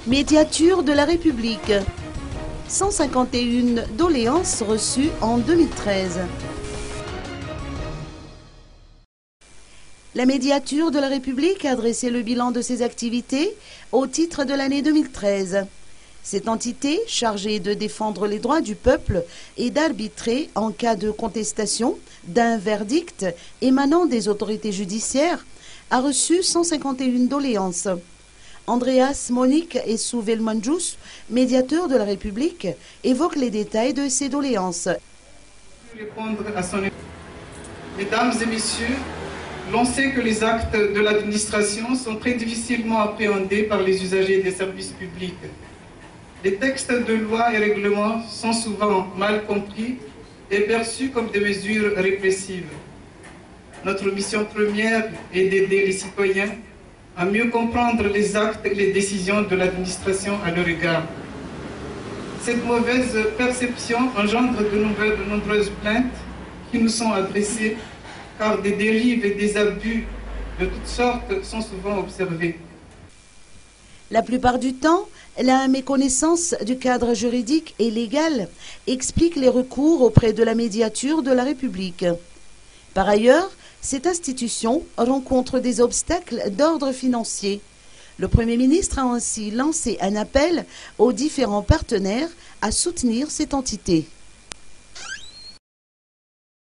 Médiature de la République. 151 doléances reçues en 2013. La médiature de la République a dressé le bilan de ses activités au titre de l'année 2013. Cette entité, chargée de défendre les droits du peuple et d'arbitrer en cas de contestation d'un verdict émanant des autorités judiciaires, a reçu 151 doléances. Andreas Monique et Souvel Manjous, médiateur de la République, évoquent les détails de ces doléances. Mesdames et messieurs, l'on sait que les actes de l'administration sont très difficilement appréhendés par les usagers des services publics. Les textes de loi et règlements sont souvent mal compris et perçus comme des mesures répressives. Notre mission première est d'aider les citoyens à mieux comprendre les actes et les décisions de l'administration à leur égard. Cette mauvaise perception engendre de nombreuses plaintes qui nous sont adressées, car des dérives et des abus de toutes sortes sont souvent observés. La plupart du temps, la méconnaissance du cadre juridique et légal explique les recours auprès de la médiature de la République. Par ailleurs, cette institution rencontre des obstacles d'ordre financier. Le Premier ministre a ainsi lancé un appel aux différents partenaires à soutenir cette entité.